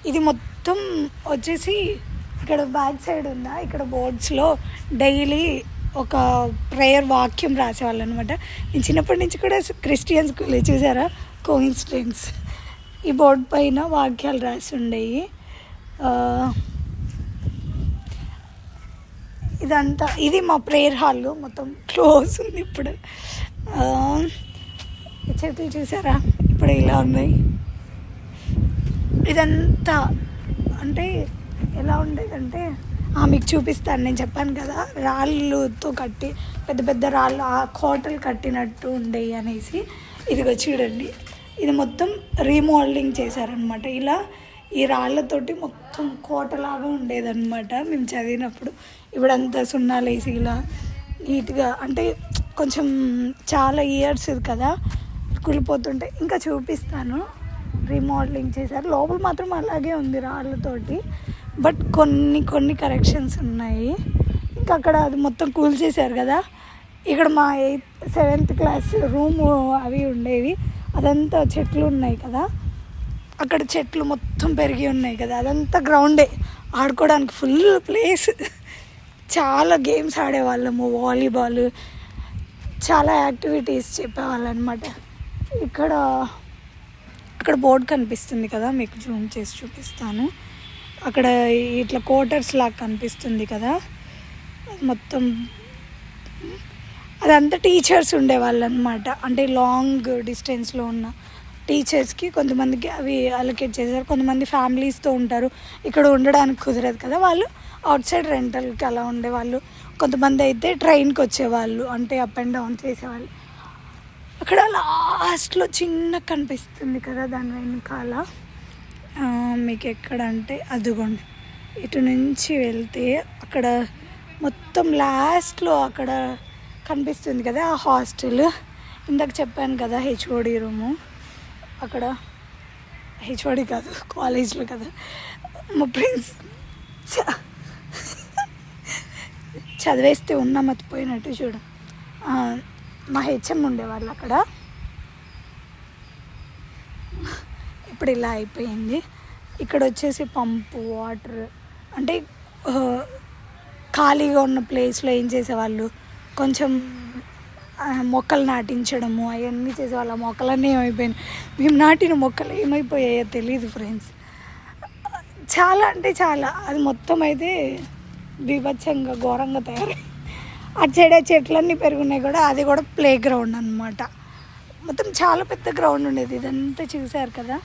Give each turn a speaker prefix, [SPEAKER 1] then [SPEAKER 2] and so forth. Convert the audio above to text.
[SPEAKER 1] ఇది మొత్తం వచ్చేసి ఇక్కడ బ్యాక్ సైడ్ ఉందా, ఇక్కడ బోర్డ్స్లో డైలీ ఒక ప్రేయర్ వాక్యం రాసేవాళ్ళు అనమాట. నేను చిన్నప్పటి నుంచి కూడా క్రిస్టియన్ స్కూల్ చూసారా, కోఇన్సిడెన్స్. ఈ బోర్డు పైన వాక్యాలు రాసి ఉండేవి. ఇదంతా ఇది మా ప్రేయర్ హాల్, మొత్తం క్లోజ్ ఉంది ఇప్పుడు. చెట్లు చూసారా ఇప్పుడు ఇలా ఉన్నాయి. ఇదంతా అంటే ఎలా ఉండేదంటే మీకు చూపిస్తాను. నేను చెప్పాను కదా రాళ్ళతో కట్టి పెద్ద పెద్ద రాళ్ళు ఆ కోటలు కట్టినట్టు ఉండేవి అనేసి. ఇదిగో చూడండి, ఇది మొత్తం రీమోడలింగ్ చేశారనమాట. ఇలా ఈ రాళ్ళతోటి మొత్తం కోటలాగా ఉండేదన్నమాట మేము చదివినప్పుడు. ఇప్పుడంతా సున్నాలు వేసి ఇలా నీట్గా, అంటే కొంచెం చాలా ఇయర్స్ కదా కూలిపోతుంటే. ఇంకా చూపిస్తాను, రీమోడలింగ్ చేశారు. లోపల మాత్రం అలాగే ఉంది రాళ్ళతోటి, బట్ కొన్ని కరెక్షన్స్ ఉన్నాయి. ఇంకా అక్కడ అది మొత్తం కూల్చేశారు కదా. ఇక్కడ మా 7th క్లాస్ రూము అవి ఉండేవి. అదంతా చెట్లు ఉన్నాయి కదా, అక్కడ చెట్లు మొత్తం పెరిగి ఉన్నాయి కదా, అదంతా గ్రౌండే, ఆడుకోవడానికి ఫుల్ ప్లేస్. చాలా గేమ్స్ ఆడేవాళ్ళము, వాలీబాల్, చాలా యాక్టివిటీస్ చెప్పేవాళ్ళు అనమాట. ఇక్కడ బోర్డు కనిపిస్తుంది కదా, మీకు జూమ్ చేసి చూపిస్తాను. అక్కడ ఇట్లా క్వార్టర్స్ లాగా కనిపిస్తుంది కదా, మొత్తం అదంతా టీచర్స్ ఉండేవాళ్ళు అనమాట. అంటే లాంగ్ డిస్టెన్స్లో ఉన్న టీచర్స్కి కొంతమందికి అవి అలొకేట్ చేశారు. కొంతమంది ఫ్యామిలీస్తో ఉంటారు, ఇక్కడ ఉండడానికి కుదరదు కదా, వాళ్ళు అవుట్ సైడ్ రెంటల్కి అలా ఉండేవాళ్ళు. కొంతమంది అయితే ట్రైన్కి వచ్చేవాళ్ళు, అంటే అప్ అండ్ డౌన్ చేసేవాళ్ళు. అక్కడ లాస్ట్లో చిన్న కనిపిస్తుంది కదా దాని వెనకాల, మీకు ఎక్కడ అంటే అదిగోండి, ఇటు నుంచి వెళ్తే అక్కడ మొత్తం లాస్ట్లో అక్కడ కనిపిస్తుంది కదా ఆ హాస్టల్. ఇందాక చెప్పాను కదా హెచ్ఓడి రూము, అక్కడ హెచ్ఓడి కాదు కాలేజ్లో కదా మా ఫ్రెండ్స్ చదివేస్తే ఉన్నా మర్చిపోయినట్టు చూడు. మా హెచ్ఎం ఉండేవాళ్ళు అక్కడ. ఇప్పుడు ఇలా అయిపోయింది. ఇక్కడ వచ్చేసి పంపు వాటర్, అంటే ఖాళీగా ఉన్న ప్లేస్లో ఏం చేసేవాళ్ళు, కొంచెం మొక్కలు నాటించడము అవన్నీ చేసేవాళ్ళు. ఆ మొక్కలన్నీ ఏమైపోయినాయి, మేము నాటిన మొక్కలు ఏమైపోయాయో తెలియదు ఫ్రెండ్స్. చాలా అంటే చాలా, అది మొత్తం అయితే బీభత్సంగా ఘోరంగా తయారై అటు సైడ్ చెట్లన్నీ పెరుగున్నాయి కూడా. అది కూడా ప్లే గ్రౌండ్ అనమాట. మొత్తం చాలా పెద్ద గ్రౌండ్ ఉండేది. ఇదంతా చూసారు కదా.